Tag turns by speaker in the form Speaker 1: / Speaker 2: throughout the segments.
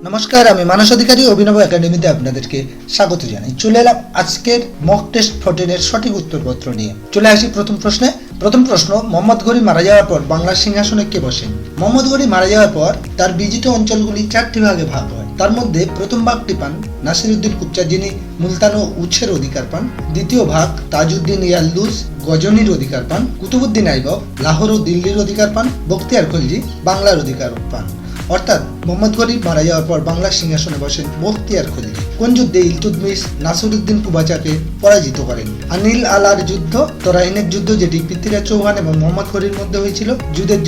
Speaker 1: নমস্কার, আমি মানস অধিকারী অভিনব একাডেমিতে আপনাদেরকে স্বাগত জানাই। চলে এলাম আজকের মক টেস্ট 14 এর সঠিক উত্তরপত্র নিয়ে। চলে আসি প্রথম প্রশ্নে। প্রথম প্রশ্ন, মোহাম্মদ ঘুরি মারা যাওয়ার পর বাংলার সিংহাসনে কে বসেন? মোহাম্মদ ঘুরি মারা যাওয়ার পর তার বিজিত অঞ্চলগুলি 4টি ভাগে ভাগ হয়। তার মধ্যে প্রথম ভাগটি পান নাসিরউদ্দিন কুচ্চা, যিনি মুলতান ও উৎসের অধিকার পান। দ্বিতীয় ভাগ তাজউদ্দিন ইয়ালদুজ গজনির অধিকার পান। কুতুবউদ্দিন আইবক লাহোর ও দিল্লির অধিকার পান। বখতিয়ার খলজি বাংলার অধিকার পান। অর্থাৎ মোহাম্মদ ঘুরি মারা যাওয়ার পর বাংলার সিংহাসনে বসেন বখতিয়ার খলজি। কোন যুদ্ধে ইলতুৎমিশ নাসিরউদ্দিন কুবাচাকে পরাজিত করেন? আনিল আলার যুদ্ধ, তরাইনের যুদ্ধ, যেটি পৃথ্বীরাজ চৌহান এবং মোহাম্মদ ঘুরির মধ্যে হয়েছিল। যুদ্ধের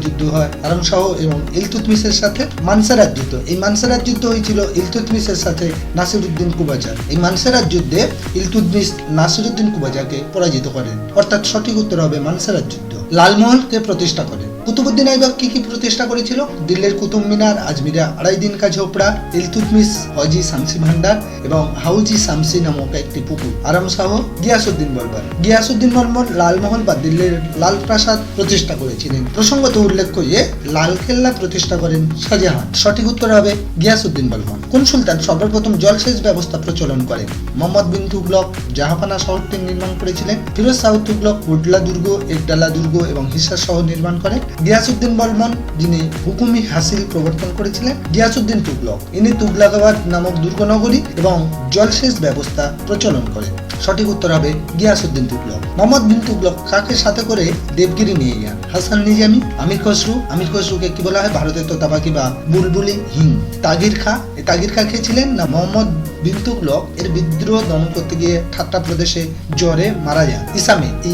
Speaker 1: যুদ্ধ হয় আরম শাহ এবং ইলতুৎমিশের সাথে। মানসেরাত যুদ্ধ, এই মানসেরাত যুদ্ধ হয়েছিল ইলতুৎমিশের সাথে নাসিরউদ্দিন কুবাচার। এই মানসেরাত যুদ্ধে ইলতুৎমিশ নাসিরউদ্দিন কুবাচাকে পরাজিত করেন। অর্থাৎ সঠিক উত্তর হবে মানসেরাত যুদ্ধ। লালমহলকে প্রতিষ্ঠা করেন। কুতুবউদ্দিন আইবক কি প্রতিষ্ঠা করেছিল? দিল্লির কুতুব মিনার, আজমিরা আড়াই দিন কা ঝোপড়া, ইলতুৎমিশ হজি শামসি ভান্ডার এবং হাউজি শামসি নামক একটি পুকুর। আরাম শাহ গিয়াসউদ্দিন বলবন লালমহল বা দিল্লির লাল প্রাসাদ প্রতিষ্ঠা করেছিলেন। প্রসঙ্গত উল্লেখ্য যে লালকেল্লা প্রতিষ্ঠা করেন শাহজাহান। সঠিক উত্তর হবে গিয়াসউদ্দিন বলবন। কোন সুলতান সর্বপ্রথম জলসেচ ব্যবস্থা প্রচলন করেন? মোহাম্মদ বিন তুগলক জাহাপানা শহরটি নির্মাণ করেছিলেন। ফিরোজ শাহ তুগলক কোটলা দুর্গ, একডালা দুর্গ এবং হিসার শহর নির্মাণ করেন। গিয়াসউদ্দিন বলবন, যিনি হুকুমি হাসিল প্রবর্তন করেছিলেন। গিয়াসউদ্দিন তুগলক, ইনি তুগলাকাবাদ নামক দুর্গনগরী এবং জলসেচ ব্যবস্থা প্রচলন করেন। সঠিক উত্তর হবে গিয়াসউদ্দিন তুগলক। মোহাম্মদ বিন তুগলক কাকে সাথে করে দেবগিরি নিয়ে যান? হাসান নিজামি, আমির খসরুকে কি বলা হয়? ভারতের তোতাপাখি বা বুলবুলি হিন্দ। তাগির খা কে ছিলেন? না, মোহাম্মদ বিন তুগলক এর বিদ্রোহ দমন করতে গিয়ে ঠাট্টা প্রদেশে জ্বরে মারা যান।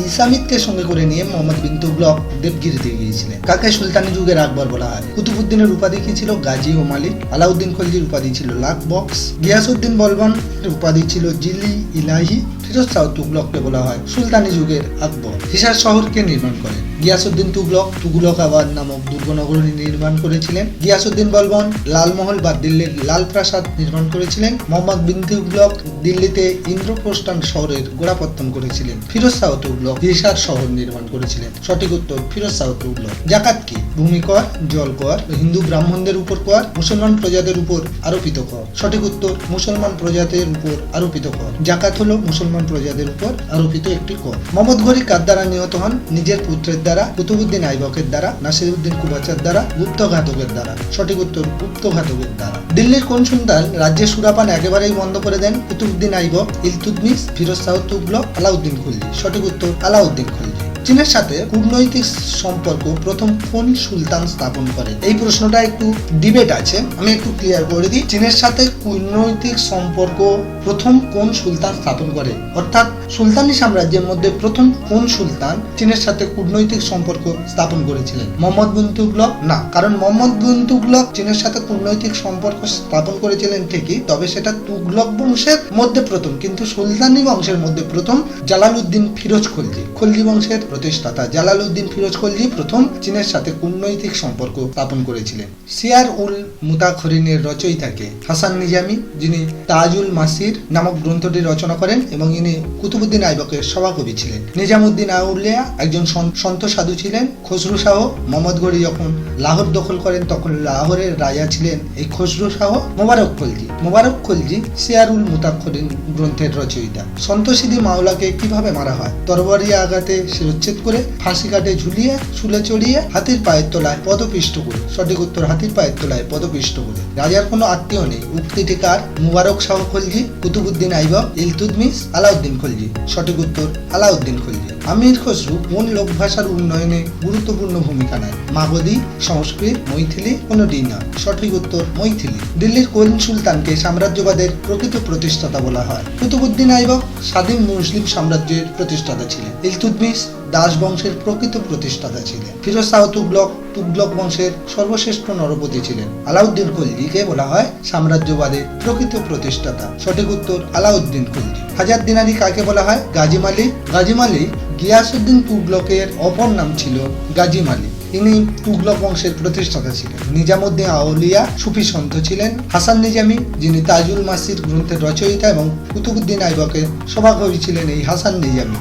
Speaker 1: ইসামিদকে সঙ্গে করে নিয়ে মোহাম্মদ বিন তুগলক দেবগিরিতে গিয়েছিলেন। কাকে সুলতানি যুগের আকবর বলা হয়? কুতুবউদ্দিনের উপাধি কি ছিল? গাজী ও মালিক। আলাউদ্দিন খলজির উপাধি ছিল লাখ বক্স। গিয়াসউদ্দিন বলবন উপাধি ছিল জিলি ইলাহি। ফিরোজ শাহ তুগলককে বলা হয় সুলতানি যুগের আকবর। হিসার শহরকে নির্মাণ করেন গিয়াসউদ্দিন তুগলক তুগলকাবাদ নামক দুর্গনগরী নির্মাণ করেছিলেন। গিয়াসউদ্দিন বলবন লালমহল বা দিল্লির লাল প্রাসাদ নির্মাণ করেছিলেন। মোহাম্মদ বিন তুগলক দিল্লিতে ইন্দ্রপ্রস্থান শহরের গোড়াপত্তন করেছিলেন। ফিরোজ শাহ তুগলক হিসার শহর নির্মাণ করেছিলেন। সঠিক উত্তর ফিরোজ শাহ তুগলক। জাকাত কি? ভূমি কর, জল কর, হিন্দু ব্রাহ্মণদের উপর কর, মুসলমান প্রজাদের উপর আরোপিত কর। সঠিক উত্তর মুসলমান প্রজাদের উপর আরোপিত কর। জাকাত হলো মুসলমান প্রজাদের উপর আরোপিত একটি কর। মোহাম্মদ ঘুরি কার দ্বারা নিহত হন? নিজের পুত্রের দ্বারা, কুতুবউদ্দিন আইবকের দ্বারা, নাসিরউদ্দিন কুবাচার দ্বারা, গুপ্তঘাতকের দ্বারা। সঠিক উত্তর গুপ্তঘাতকের দ্বারা। দিল্লির কোন সুলতান রাজ্যে সুরাপান একেবারেই বন্ধ করে দেন? কুতুবউদ্দিন আইবক, ইলতুৎমিশ, ফিরোজ শাহ তুগলক, আলাউদ্দিন খলজি। সঠিক উত্তর আলাউদ্দিন খলজি। চীনের সাথে কূটনৈতিক সম্পর্ক প্রথম কোন সুলতান স্থাপন করেন? এই প্রশ্নটা একটু ডিবেট আছে, আমি একটু ক্লিয়ার করে দিই। চীনের সাথে কূটনৈতিক সম্পর্ক প্রথম কোন সুলতান স্থাপন করে? অর্থাৎ সুলতানি সাম্রাজ্যের মধ্যে প্রথম কোন সুলতান চীনের সাথে কূটনৈতিক সম্পর্ক স্থাপন করেছিলেন? মোহাম্মদ বিন তুগলক? না, কারণ মোহাম্মদ বিন তুগলক চীনের সাথে কূটনৈতিক সম্পর্ক স্থাপন করেছিলেন ঠিকই, তবে সেটা তুগলক বংশের মধ্যে প্রথম, কিন্তু সুলতানি বংশের মধ্যে প্রথম জালালউদ্দিন ফিরোজ খলজি। খলজি বংশের প্রতিষ্ঠাতা জালালউদ্দিন ফিরোজ খলজি প্রথম চীনের সাথে কূটনৈতিক সম্পর্ক স্থাপন করেছিলেন। সিয়ার উল মুতাখরিনের রচয়িতাকে? হাসান নিজামি, যিনি তাজুল মাসির নামক গ্রন্থটি রচনা করেন এবং ইনি কুতুবউদ্দিন আইবকের সভাকবি ছিলেন। নিজামউদ্দিন আউলিয়া একজন সন্ত সাধু ছিলেন। খসরু শাহ মোহাম্মদ ঘুরি যখন লাহোর দখল করেন তখন লাহোরের রাজা ছিলেন এই খসরু শাহ। মোবারক খলজি সিয়ার উল মুতাখরিন গ্রন্থের রচয়িতা। সন্তোষিদি মাওলাকে কিভাবে মারা হয়? তরবারি আঘাতে শিরচ্ছেদ করে, ফাঁসি কাটে ঝুলিয়ে, শুলে চড়িয়ে, হাতির পায়ের তলায় পদপিষ্ট করে। সঠিক উত্তর হাতির পায়ের তলায় পদপিষ্ট করে। রাজার কোনো আত্মীয় নেই, উক্তিটি কার? মুবারক শাহ খলজি, কুতুবউদ্দিন আইবক, ইলতুৎমিশ, আলাউদ্দিন খলজি। সঠিক উত্তর আলাউদ্দিন খলজি। আমির খসরু কোন লোক ভাষার উন্নয়নে গুরুত্বপূর্ণ ভূমিকা নেয়? মাগধী, সংস্কৃত, মৈথিলি, কোনটি নয়। সঠিক উত্তর মৈথিলি। দিল্লির কোন সুলতানকে সাম্রাজ্যবাদের প্রকৃত প্রতিষ্ঠাতা বলা হয়? কুতুবউদ্দিন আইবক স্বাধীন মুসলিম সাম্রাজ্যের প্রতিষ্ঠাতা ছিলেন। ইলতুৎমিশ দাস বংশের প্রকৃত প্রতিষ্ঠাতা ছিলেন। ফিরোজ শাহ তুগলক বংশের সর্বশ্রেষ্ঠ নরপতি ছিলেন। আলাউদ্দিন খলজিকে বলা হয় সাম্রাজ্যবাদের প্রকৃত প্রতিষ্ঠাতা। সঠিক উত্তর আলাউদ্দিন খলজি। হাজার দিনারি কাকে বলা হয়? গাজী মালিক গিয়াসউদ্দিন তুগলকের অপর নাম ছিল গাজী মালিক। ইনি তুগলক বংশের প্রতিষ্ঠাতা ছিলেন। নিজামউদ্দিন আউলিয়া সুফি সন্ত ছিলেন। হাসান নিজামি, যিনি তাজুল মাসির গ্রন্থের রচয়িতা এবং কুতুবউদ্দিন আইবকের সভাকবি ছিলেন এই হাসান নিজামি।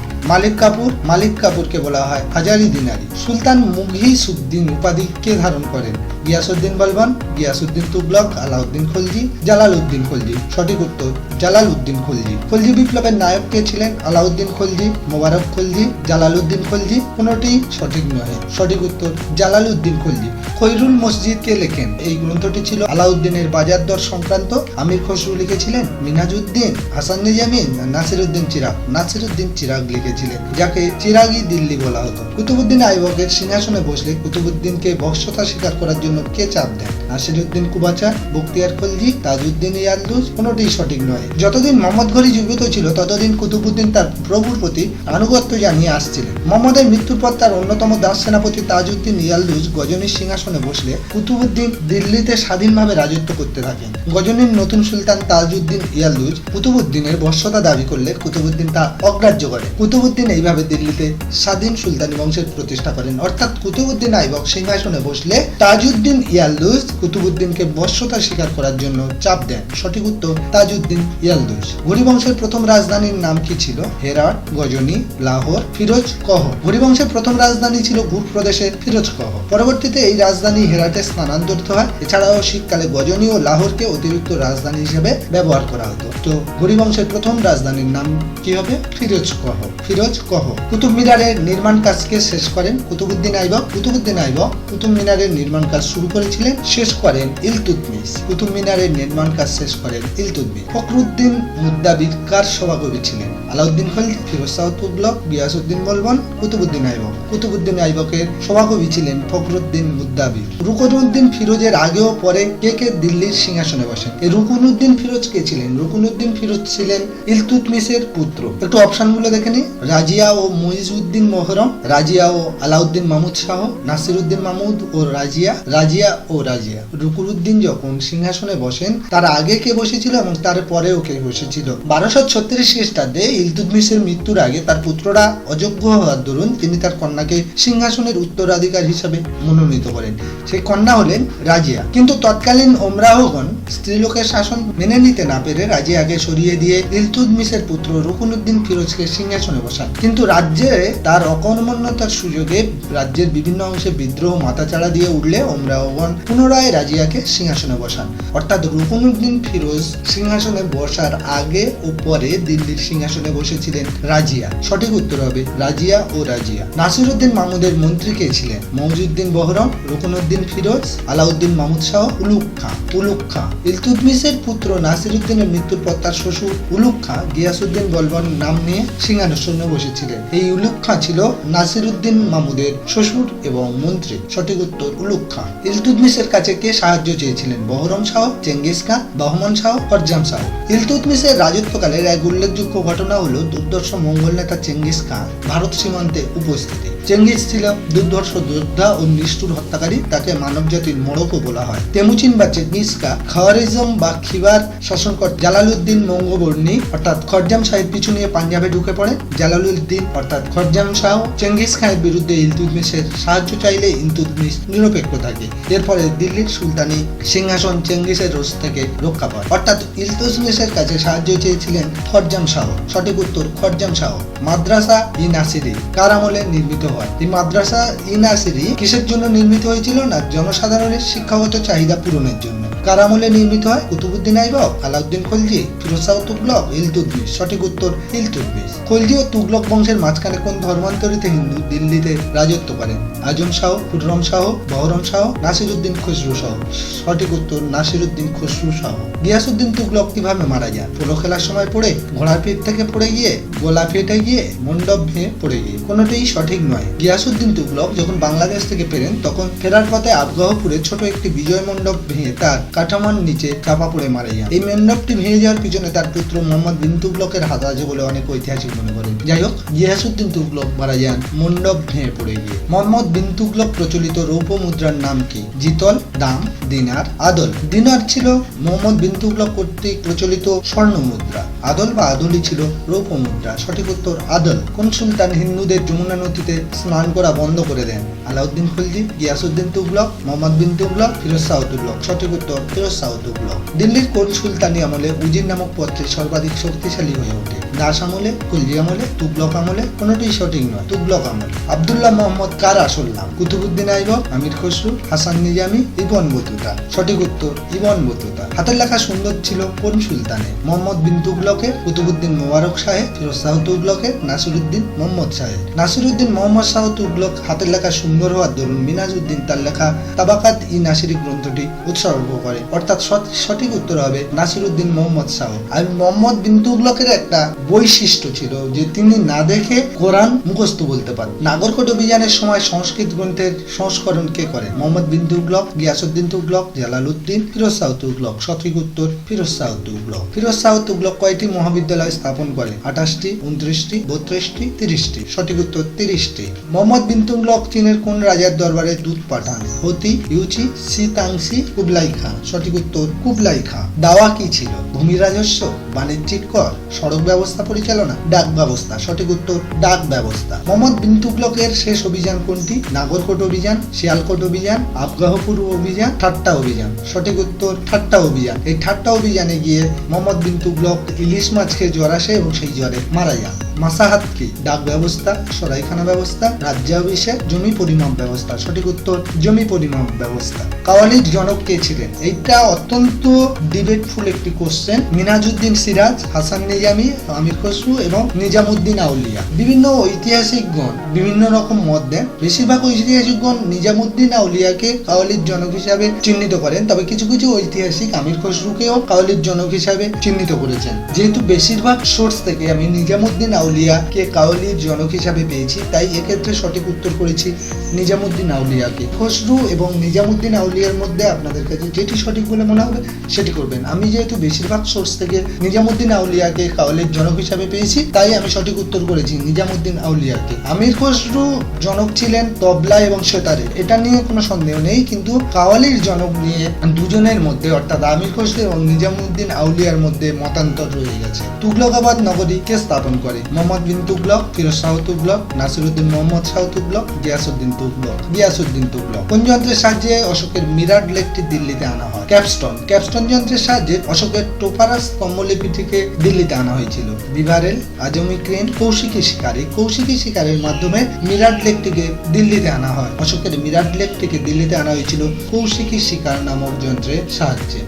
Speaker 1: মালিক কাপুরকে বলা হয় হাজারি দিনারি। সুলতান মুঘিসউদ্দিন উপাধি কে ধারণ করেন? গিয়াসউদ্দিন বলবন, গিয়াসউদ্দিন তুগলক, আলাউদ্দিন খলজি, জালালউদ্দিন খলজি। সঠিক উত্তর জালালউদ্দিন খলজি। খলজি বিপ্লবের নায়ক কে ছিলেন? আলাউদ্দিন খলজি, মোবারক খলজি, জালালউদ্দিন খলজি। কোনটি সঠিক নয়। সঠিক উত্তর জালালউদ্দিন খলজি। খৈরুল মসজিদ কে লেখেন? এই গ্রন্থটি ছিল আলাউদ্দিনের বাজার দর সংক্রান্ত। আমির খসরু লিখেছিলেন, মিনহাজউদ্দিন, হাসান নিজামী, নাসিরউদ্দিন চিরাগ। নাসিরউদ্দিন চিরাগ লিখেছিলেন, যাকে চিরাগি দিল্লি বলা হতো। কুতুবউদ্দিন আইবকের সিংহাসনে বসলে কুতুবউদ্দিনকে বশ্যতা স্বীকার করার জন্য কে চাপ দেন? নাসিরউদ্দিন কুবাচা, বখতিয়ার খলজি, তাজউদ্দিন ইয়ালদুজ। কোনটি সঠিক নয়। যতদিন মোহাম্মদ ঘড়ি জীবিত ছিল ততদিন কুতুবউদ্দিন তার প্রভুর প্রতি আনুগত্য জানিয়ে আসছিলেন। মোহাম্মদের মৃত্যুর পর তার অন্যতম দাস সেনাপতি তাজউদ্দিন ইয়ালদুজ গজনীর সিংহাসনে বসলে কুতুবউদ্দিন দিল্লিতে স্বাধীনভাবে রাজত্ব করতে থাকেন। গজনীর নতুন সুলতান তাজউদ্দিন ইয়ালদুজ কুতুবউদ্দিনের বশ্যতা দাবি করলে কুতুবউদ্দিন তা অগ্রাহ্য করেন। কুতুবউদ্দিন এইভাবে দিল্লিতে স্বাধীন সুলতানি বংশের প্রতিষ্ঠা করেন। অর্থাৎ কুতুবউদ্দিন আইবক সিংহাসনে বসলে তাজউদ্দিন ইয়ালদুজ কুতুবউদ্দিনকে বশ্যতা স্বীকার করার জন্য চাপ দেন। সঠিক উত্তর তাজউদ্দিন ইয়ালদুজ। ঘুরি বংশের প্রথম রাজধানীর নাম কি ছিল? হেরাট, গজনী, লাহোর, ফিরোজকহ। ঘুরি বংশের প্রথম রাজধানী ছিল গুর প্রদেশের ফিরোজকহ। পরবর্তীতে এই রাজধানী হেরাটে স্থানান্তরিত হয়। এছাড়াও শীতকালে গজনী ও লাহোরকে অতিরিক্ত রাজধানী হিসেবে ব্যবহার করা হতো। তো ঘুরি বংশের প্রথম রাজধানীর নাম কি হবে? ফিরোজকহ। ফিরোজকহ। কুতুব মিনারের নির্মাণ কাজকে শেষ করেন কুতুবউদ্দিন আইবক। কুতুবউদ্দিন আইবক কুতুব মিনারের নির্মাণ কাজ শুরু করেছিলেন, শেষ করেন ইলতুৎমিশ। কুতুব মিনারের নির্মাণ কাজ শেষ করেন ইলতুৎমিশ। ফখরুদ্দিন মুদ্দাবির কার সভাকবি ছিলেন? আলাউদ্দিন খলজি, ফিরোজ শাহ তুগলক, গিয়াসউদ্দিন বলবন, কুতুবউদ্দিন আইবক। কুতুবউদ্দিন আইবকের সভাকবি ছিলেন ফখরুদ্দিন মুদ্দাবি। রুকনউদ্দিন ফিরোজের আগে ও পরে কে কে দিল্লির সিংহাসনে বসেন? এই রুকনউদ্দিন ফিরোজ কে ছিলেন? রুকনউদ্দিন ফিরোজ ছিলেন ইলতুৎমিশের পুত্র। একটু অপশনগুলো দেখে নিই। রাজিয়া ও মুইজউদ্দিন মোহরম, রাজিয়া ও আলাউদ্দিন মাহমুদ শাহ, নাসিরউদ্দিন মাহমুদ ও রাজিয়া, রাজিয়া ও রাজিয়া। রুকনউদ্দিন যখন সিংহাসনে বসেন তার আগে কে বসেছিল এবং তার পরেও কে বসেছিল? 1236 খ্রিস্টাব্দে ইলতুৎমিশের মৃত্যুর আগে তার পুত্ররা অযোগ্য হওয়ার দরুন তিনি তার কন্যাকে সিংহাসনের উত্তরাধিকার হিসেবে মনোনীত করেন। সেই কন্যা হলেন রাজিয়া। কিন্তু তৎকালীন ওমরাহগণ স্ত্রীলোকের শাসন মেনে নিতে না পেরে রাজিয়াকে সরিয়ে দিয়ে ইলতুৎমিশের পুত্র রুকনউদ্দিন ফিরোজকে সিংহাসনে বসান। কিন্তু রাজ্যে তার অকর্মণ্যতার সুযোগে রাজ্যের বিভিন্ন অংশে বিদ্রোহ মাথাচাড়া দিয়ে উঠলে ওমরাহগণ পুনরায় রাজিয়াকে সিংহাসনে বসান। অর্থাৎ রুকনউদ্দিন ফিরোজ সিংহাসনে বসার আগে ও পরে দিল্লির সিংহাসনে বসেছিলেন রাজিয়া। সঠিক উত্তর হবে রাজিয়া ও রাজিয়া। নাসিরউদ্দিন মাহমুদের মন্ত্রী কে ছিলেন? মউজউদ্দিন বহরম, রুকনউদ্দিন ফিরোজ, আলাউদ্দিন মাহমুদ শাহ, উলুগ খাঁ। উলুগ খাঁ। ইলতুৎমিশের পুত্র নাসিরউদ্দিনের মৃত্যুর পর তার শ্বশুর উলুগ খাঁ গিয়াসউদ্দিন বলবন নাম নিয়ে সিংহাসনে বসেছিলেন। এই উলুগ খাঁ ছিল নাসিরউদ্দিন মাহমুদের শ্বশুর এবং মন্ত্রী। সঠিক উত্তর উলুগ খাঁ। ইলতুৎমিশের কাছে কে সাহায্য চেয়েছিলেন? বহরম শাহ, চেঙ্গিস খান, বহমান শাহ, খরজাম শাহ। ইলতুৎমিশের রাজত্বকালের এক উল্লেখযোগ্য ঘটনা হলো দুর্ধর্ষ মঙ্গল নেতা চেঙ্গিস খান ভারত সীমান্তে উপস্থিতি। চেঙ্গিস ছিল দুর্ধর্ষ যোদ্ধা ও নিষ্ঠুর হত্যাকারী। তাকে মানবজাতির মড়কও বলা হয়। তেমুচিন বা চেঙ্গিস খান খাওয়ারিজম বা খিবার শাসনকর জালালউদ্দিন মঙ্গবর্ণী অর্থাৎ খরজাম শাহের পিছু নিয়ে পাঞ্জাবে ঢুকে পড়ে। জালালউদ্দিন অর্থাৎ খরজাম শাহ চেঙ্গিস খানের বিরুদ্ধে ইলতুৎমিশের সাহায্য চাইলে ইলতুৎমিশ নিরপেক্ষ থাকে। এর ফলে দিল্লির সুলতানি সিংহাসন চেঙ্গিসের রোষ থেকে রক্ষা পায়। অর্থাৎ ইলতুৎমিশের কাছে সাহায্য চেয়েছিলেন খরজাম শাহ। সঠিক উত্তর খরজাম শাহ। মাদ্রাসা ই নাসিরি কার আমলে নির্মিত হয়? এই মাদ্রাসা ই নাসিরি কিসের জন্য নির্মিত হয়েছিল? না জনসাধারণের শিক্ষাগত চাহিদা পূরণের জন্য। কার আমলে নির্মিত হয়? কুতুবউদ্দিন আইবক, আলাউদ্দিন খলজি, ফিরোজ শাহ তুগলক, ইলতুৎমিশ। সঠিক উত্তর ইলতুৎমিশ। খলজি ও তুগলক বংশের মাঝখানে কোন ধর্মান্তরিত হিন্দু দিল্লিতে রাজত্ব করেন? আজম শাহ, খুররম শাহ, বহরম শাহ, নাসিরউদ্দিন খসরু শাহ। সঠিক উত্তর নাসিরউদ্দিন খসরু শাহ। গিয়াসউদ্দিন তুগলক কিভাবে মারা যান? পোলো খেলার সময় পড়ে, ঘোড়ার পিঠ থেকে পড়ে গিয়ে, গলা ফেটে গিয়ে, মণ্ডপ ভেঙে পড়ে গিয়ে। কোনোটাই সঠিক নয়। গিয়াসউদ্দিন তুগলক যখন বাংলাদেশ থেকে ফেরেন তখন ফেরার পথে আফগাহপুরে ছোট একটি বিজয় মণ্ডপ ভেঙে তার কাঠামোর নিচে চাপা পড়ে মারা যান। এই মণ্ডপটি ভেঙে যাওয়ার পিছনে তার পুত্র মোহাম্মদ বিন তুগলকের হাত আছে বলে অনেক ঐতিহাসিক মনে করেন। যাই হোক, গিয়াসউদ্দিন তুগলক মারা যান মণ্ডপ ভেঙে পড়ে গিয়ে। মোহাম্মদ বিন তুগলক প্রচলিত রৌপ্য মুদ্রার নাম কি? জিতল, দাম, দিনার, আদল। দিনার ছিল মোহাম্মদ বিন তুগলক কর্তৃক প্রচলিত স্বর্ণ মুদ্রা। আদল বা আদলই ছিল রৌপ্য মুদ্রা। সঠিক উত্তর আদল। কোন সুলতান হিন্দুদের যমুনা নদীতে স্নান করা বন্ধ করে দেন? আলাউদ্দিন খলজি, গিয়াসউদ্দিন তুগলক, মোহাম্মদ বিন তুগলক, ফিরোজ শাহ তুগলক। সঠিক উত্তর ফিরোজ শাহ তুগলক। দিল্লির কোন সুলতানি আমলে উজির নামক পত্রে সর্বাধিক শক্তিশালী হয়ে ওঠে? দাস আমলে, খলজি আমলে, তুগলক আমলে? কোনটিই সঠিক নয়, তুগলক আমলে। আব্দুল্লাহ মোহাম্মদ কার আসল নাম? কুতুবউদ্দিন আইবক, আমির খসরু, হাসান নিজামী, ইবন বতুতা। সঠিক উত্তর ইবন বতুতা। হাতের লেখা সুন্দর ছিল কোন সুলতানের? মোহাম্মদ বিন তুগলকের, কুতুবউদ্দিন মোবারক শাহের, ফিরোজ শাহ তুগলকের, নাসিরউদ্দিন মোহাম্মদ শাহের। নাসিরউদ্দিন মোহাম্মদ শাহ তুগলক হাতের লেখা সুন্দর হওয়ার দরুন মিনাজউদ্দিন তার লেখা তাবাকাত ই নাসিরি গ্রন্থটি উৎসর্গ করে, অর্থাৎ সঠিক উত্তর হবে নাসিরউদ্দিন মোহাম্মদ শাহ। আর মোহাম্মদ বিন তুগলকের একটা বৈশিষ্ট্য ছিল যে তিনি না দেখে কোরআন মুখস্থ বলতে পারেন। নাগরকোট অভিযানের সময় সংস্কৃত গ্রন্থের সংস্করণ কে করেন? মোহাম্মদ বিন তুগলক, গিয়াসউদ্দিন তুগলক, জালালউদ্দিন, ফিরোজ শাহ তুগলক। সঠিক উত্তর ফিরোজ শাহ তুগলক। ফিরোজ শাহ তুগলক কয়টি মহাবিদ্যালয় স্থাপন করেন? 28টি, 29টি, 32টি, 30টি। সঠিক উত্তর 30টি। মোহাম্মদ বিন তুগলক চীনের কোন রাজার দরবারে দূত পাঠান? হতি, ইউচি, সি তাংসি, কুবলাই খাঁ। সঠিক উত্তর কুবলাই খাঁ। দাওয়া কি ছিল? ভূমি রাজস্ব, বাণিজ্যিক কর, সড়ক ব্যবস্থা পরিচালনা, ডাক ব্যবস্থা। সঠিক উত্তর ডাক ব্যবস্থা। মোহাম্মদ বিন তুগলকের শেষ অভিযান কোনটি? নাগরকোট অভিযান, শিয়ালকোট অভিযান, আফগাহপুর অভিযান, ঠাট্টা অভিযান। সঠিক উত্তর ঠাট্টা অভিযান। এই ঠাট্টা অভিযানে গিয়ে মোহাম্মদ বিন তুগলক ইলিশ মাছ খেয়ে জ্বর আসে এবং সেই জ্বরে মারা যান। মাসাহাত কি? ডাক ব্যবস্থা, সরাইখানা ব্যবস্থা, রাজ্যাভিষেক, জমি পরিমাপ ব্যবস্থা। সঠিক উত্তর জমি পরিমাপ ব্যবস্থা। কাওয়ালির জনক কে ছিলেন? এইটা অত্যন্ত ডিবেটফুল একটি কোশ্চেন। মিনাজউদ্দিন সিরাজ, হাসান নিজামী, আমির খসরু এবং নিজামউদ্দিন আউলিয়া। বিভিন্ন ঐতিহাসিকগণ বিভিন্ন রকম মত দেন। বেশিরভাগ ঐতিহাসিকগণ নিজামউদ্দিন আউলিয়াকে কাওয়ালির জনক হিসাবে চিহ্নিত করেন, তবে কিছু কিছু ঐতিহাসিক আমির খসরুকেও কাওয়ালির জনক হিসাবে চিহ্নিত করেছেন। যেহেতু বেশিরভাগ সোর্স থেকে আমি নিজামউদ্দিন আউলিয়াকে কাওয়ালির জনক হিসাবে পেয়েছি, তাই এক্ষেত্রে সঠিক উত্তর করেছি নিজামউদ্দিন আউলিয়াকে। খসরু এবং নিজামউদ্দিন আউলিয়ার মধ্যে আপনাদের কাছে যেটি সঠিক বলে মনে হবে সেটি করবেন। আমি যেহেতু বেশিরভাগ সোর্স থেকে নিজামউদ্দিন আউলিয়াকে কাওয়ালির জনক হিসাবে পেয়েছি, তাই আমি সঠিক উত্তর করেছি নিজামউদ্দিন আউলিয়াকে। আমির খসরু জনক ছিলেন তবলা এবং সেতারের, এটা নিয়ে কোনো সন্দেহ নেই, কিন্তু কাওয়ালির জনক নিয়ে দুজনের মধ্যে অর্থাৎ আমির খসরু এবং নিজামউদ্দিন আউলিয়ার মধ্যে মতান্তর রয়ে গেছে। তুগলকাবাদ নগরী কে স্থাপন করে? মোহাম্মদ বিন তুগলক, ফিরোজ শাহ তুগলক, নাসিরউদ্দিন মোহাম্মদ শাহ তুগলক, গিয়াসউদ্দিন তুগলক। গিয়াসউদ্দিন তুগলক। কোন যন্ত্রের সাহায্যে অশোকের মিরাট লেকটি দিল্লিতে আনা হয়? ক্যাপস্টন। ক্যাপস্টন যন্ত্রের সাহায্যে অশোকের টোপারাস স্তম্ভলিপিটিকে দিল্লিতে আনা হয়েছিল। বিভারেল, আজমি ক্রেন, কৌশিকী শিকার। এই কৌশিকী শিকারের মাধ্যমে মিরাট লেকটিকে দিল্লিতে আনা হয়। অশোকের মিরাট লেকটিকে দিল্লিতে আনা হয়েছিল কৌশিকী শিকার নামক যন্ত্রের সাহায্যে।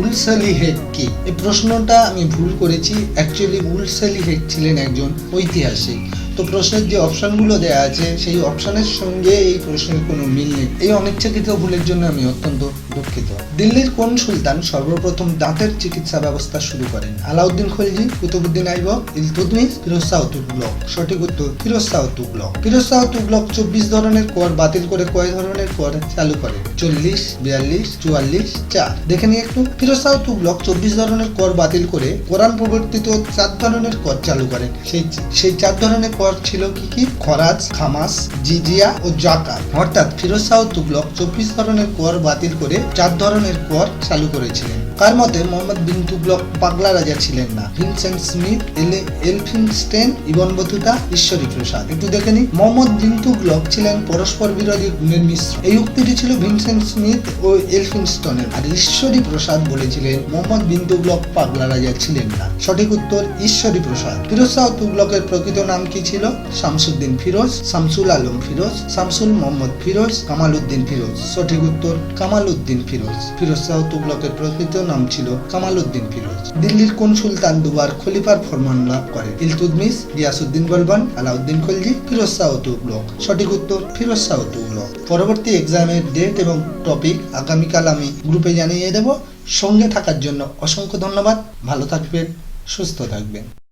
Speaker 1: উলসলি হেক কি? এই প্রশ্নটা আমি ভুল করেছি। অ্যাকচুয়ালি উলসলি হেক ছিলেন একজন ঐতিহাসিক। তো প্রশ্নের যে অপশনগুলো দেওয়া আছে সেই অপশনের সঙ্গে এই প্রশ্নের কোনো মিল নেই। এই অনিচ্ছাকৃত ভুলের জন্য আমি অত্যন্ত দুঃখিত। দিল্লির কোন সুলতান সর্বপ্রথম দাঁতের চিকিৎসা ব্যবস্থা শুরু করেন? আলাউদ্দিন খলজি, কুতুবউদ্দিন আইবক, ইলতুৎমিশ, ফিরোজ শাহ তুগলক। সঠিক উত্তর ফিরোজ শাহ তুগলক। ফিরোজ শাহ তুগলক 24 ধরনের কর বাতিল করে কয় ধরনের কর চালু করেন? 40, 42, 44, 4। দেখে নিই একটু। ফিরোজ শাহ তুগলক 24 ধরনের কর বাতিল করে কোরআন প্রবর্তিত 4 ধরনের কর চালু করেন। সেই 4 ধরনের কর ছিল কি কি? খরাজ, খামাস, জিজিয়া ও জাকাত। অর্থাৎ ফিরোজ শাহ তুগলক 24 ধরনের কর বাতিল করে 4 ধরনের কর চালু করেছিলেন। কার মতে মোহাম্মদ বিন তুগলক পাগলা রাজা ছিলেন না? ভিনসেন্ট স্মিথ, এলফিনস্টেইন, ইবন বতুতা, ঈশ্বরী প্রসাদ। একটু দেখে নিই। মোহাম্মদ বিন তুগলক ছিলেন পরস্পর বিরোধী গুণের মিশ্র। এই উক্তিটি ছিল ভিনসেন্ট স্মিথ ও এলফিনস্টোনের। আর ঈশ্বরী প্রসাদ বলেছিলেন মোহাম্মদ বিন তুগলক পাগলা রাজা ছিলেন না। সঠিক উত্তর ঈশ্বরী প্রসাদ। ফিরোজ শাহ তুগলকের প্রকৃত নাম কি ছিল? শামসুদ্দিন ফিরোজ, শামসুল আলম ফিরোজ, শামসুল মোহাম্মদ ফিরোজ, কামালউদ্দিন ফিরোজ। সঠিক উত্তর কামালউদ্দিন ফিরোজ। ফিরোজ শাহ তুগলকের প্রকৃত নাম ছিল কামালউদ্দিন ফিরোজ। দিল্লির কোন সুলতান দুবার খলিফার ফরমান লাভ করে? ইলতুৎমিশ, গিয়াসউদ্দিন বলবান, আলাউদ্দিন খলজি, ফিরোজ শাহ তুগলক। সঠিক উত্তর ফিরোজ শাহ তুগলক। পরবর্তী এক্সামের ডেট এবং টপিক আগামীকাল আমি গ্রুপে জানিয়ে দেব। সঙ্গে থাকার জন্য অসংখ্য ধন্যবাদ। ভালো থাকবেন, সুস্থ থাকবেন।